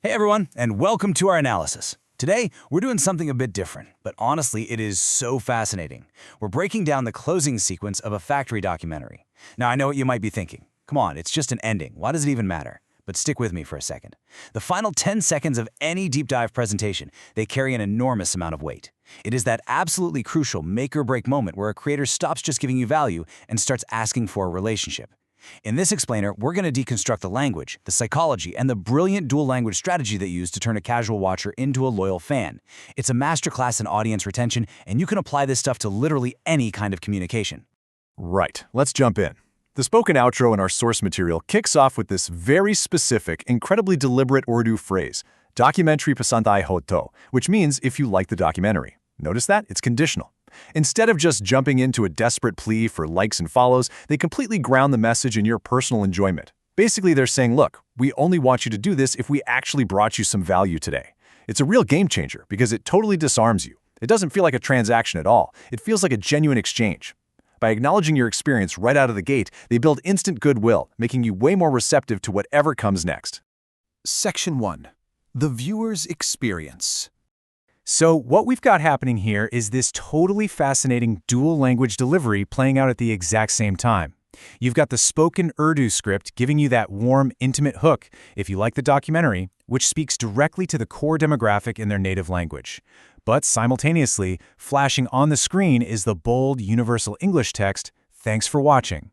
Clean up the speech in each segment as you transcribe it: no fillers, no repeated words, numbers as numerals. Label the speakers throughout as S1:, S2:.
S1: Hey everyone, and welcome to our analysis. Today, we're doing something a bit different, but honestly, it is so fascinating. We're breaking down the closing sequence of a factory documentary. Now, I know what you might be thinking. Come on, it's just an ending. Why does it even matter? But stick with me for a second. The final 10 seconds of any deep dive presentation, they carry an enormous amount of weight. It is that absolutely crucial make or break moment where a creator stops just giving you value and starts asking for a relationship. In this explainer, we're going to deconstruct the language, the psychology, and the brilliant dual language strategy they use to turn a casual watcher into a loyal fan. It's a masterclass in audience retention, and you can apply this stuff to literally any kind of communication.
S2: Right, let's jump in. The spoken outro in our source material kicks off with this very specific, incredibly deliberate Urdu phrase, documentary pasand aaye ho to, which means if you like the documentary. Notice that? It's conditional. Instead of just jumping into a desperate plea for likes and follows, they completely ground the message in your personal enjoyment. Basically, they're saying, look, we only want you to do this if we actually brought you some value today. It's a real game changer because it totally disarms you. It doesn't feel like a transaction at all. It feels like a genuine exchange. By acknowledging your experience right out of the gate, they build instant goodwill, making you way more receptive to whatever comes next.
S3: Section 1. The viewer's experience.
S4: So what we've got happening here is this totally fascinating dual language delivery playing out at the exact same time. You've got the spoken Urdu script giving you that warm, intimate hook, if you like the documentary, which speaks directly to the core demographic in their native language. But simultaneously, flashing on the screen is the bold, universal English text, "Thanks for watching."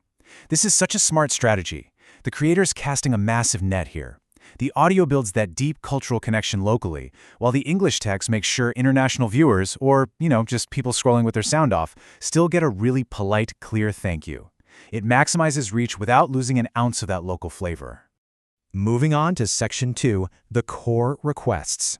S4: This is such a smart strategy. The creator's casting a massive net here. The audio builds that deep cultural connection locally, while the English text makes sure international viewers, or, just people scrolling with their sound off, still get a really polite, clear thank you. It maximizes reach without losing an ounce of that local flavor.
S3: Moving on to Section 2, the core requests.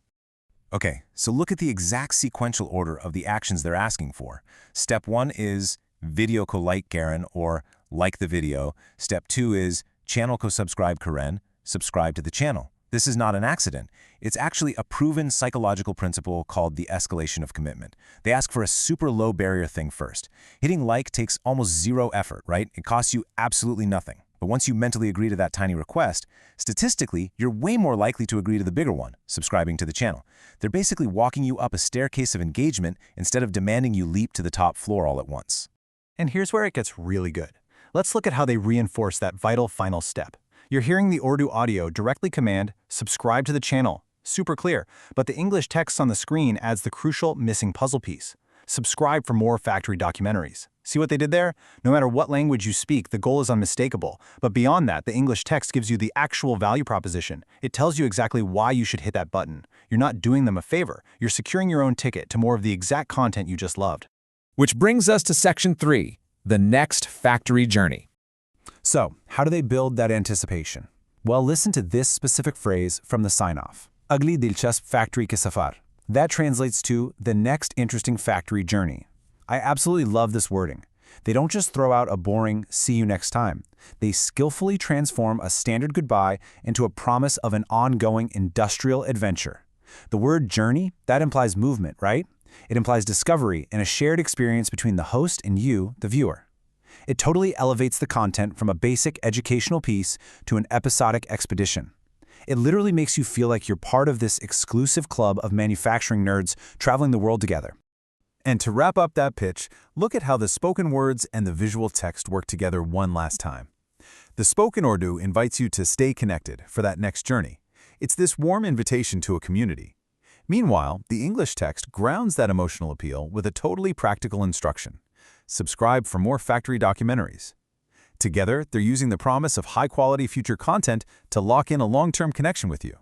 S5: Okay, so look at the exact sequential order of the actions they're asking for. Step 1 is video ko like Karen, or like the video. Step 2 is channel ko subscribe Karen, subscribe to the channel. This is not an accident. It's actually a proven psychological principle called the escalation of commitment. They ask for a super low barrier thing first. Hitting like takes almost zero effort, right? It costs you absolutely nothing. But once you mentally agree to that tiny request, statistically, you're way more likely to agree to the bigger one, subscribing to the channel. They're basically walking you up a staircase of engagement instead of demanding you leap to the top floor all at once.
S4: And here's where it gets really good. Let's look at how they reinforce that vital final step. You're hearing the Urdu audio directly command, subscribe to the channel. Super clear, but the English text on the screen adds the crucial missing puzzle piece. Subscribe for more factory documentaries. See what they did there? No matter what language you speak, the goal is unmistakable. But beyond that, the English text gives you the actual value proposition. It tells you exactly why you should hit that button. You're not doing them a favor. You're securing your own ticket to more of the exact content you just loved.
S6: Which brings us to Section 3, the next factory journey.
S3: So, how do they build that anticipation? Well, listen to this specific phrase from the sign-off. Agli dilchasp factory ke safar. That translates to the next interesting factory journey. I absolutely love this wording. They don't just throw out a boring "see you next time." They skillfully transform a standard goodbye into a promise of an ongoing industrial adventure. The word journey, that implies movement, right? It implies discovery and a shared experience between the host and you, the viewer. It totally elevates the content from a basic educational piece to an episodic expedition. It literally makes you feel like you're part of this exclusive club of manufacturing nerds traveling the world together.
S4: And to wrap up that pitch, look at how the spoken words and the visual text work together one last time. The spoken Urdu invites you to stay connected for that next journey. It's this warm invitation to a community. Meanwhile, the English text grounds that emotional appeal with a totally practical instruction. Subscribe for more factory documentaries. Together, they're using the promise of high-quality future content to lock in a long-term connection with you.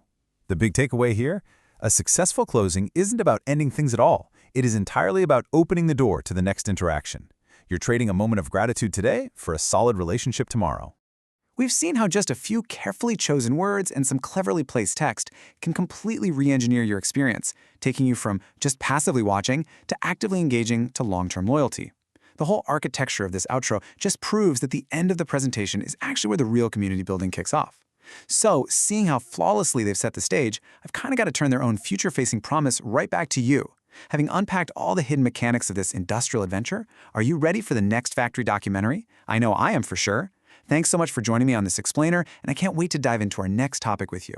S4: The big takeaway here? A successful closing isn't about ending things at all. It is entirely about opening the door to the next interaction. You're trading a moment of gratitude today for a solid relationship tomorrow.
S1: We've seen how just a few carefully chosen words and some cleverly placed text can completely re-engineer your experience, taking you from just passively watching to actively engaging to long-term loyalty. The whole architecture of this outro just proves that the end of the presentation is actually where the real community building kicks off. So, seeing how flawlessly they've set the stage, I've kind of got to turn their own future-facing promise right back to you. Having unpacked all the hidden mechanics of this industrial adventure, are you ready for the next factory documentary? I know I am for sure. Thanks so much for joining me on this explainer, and I can't wait to dive into our next topic with you.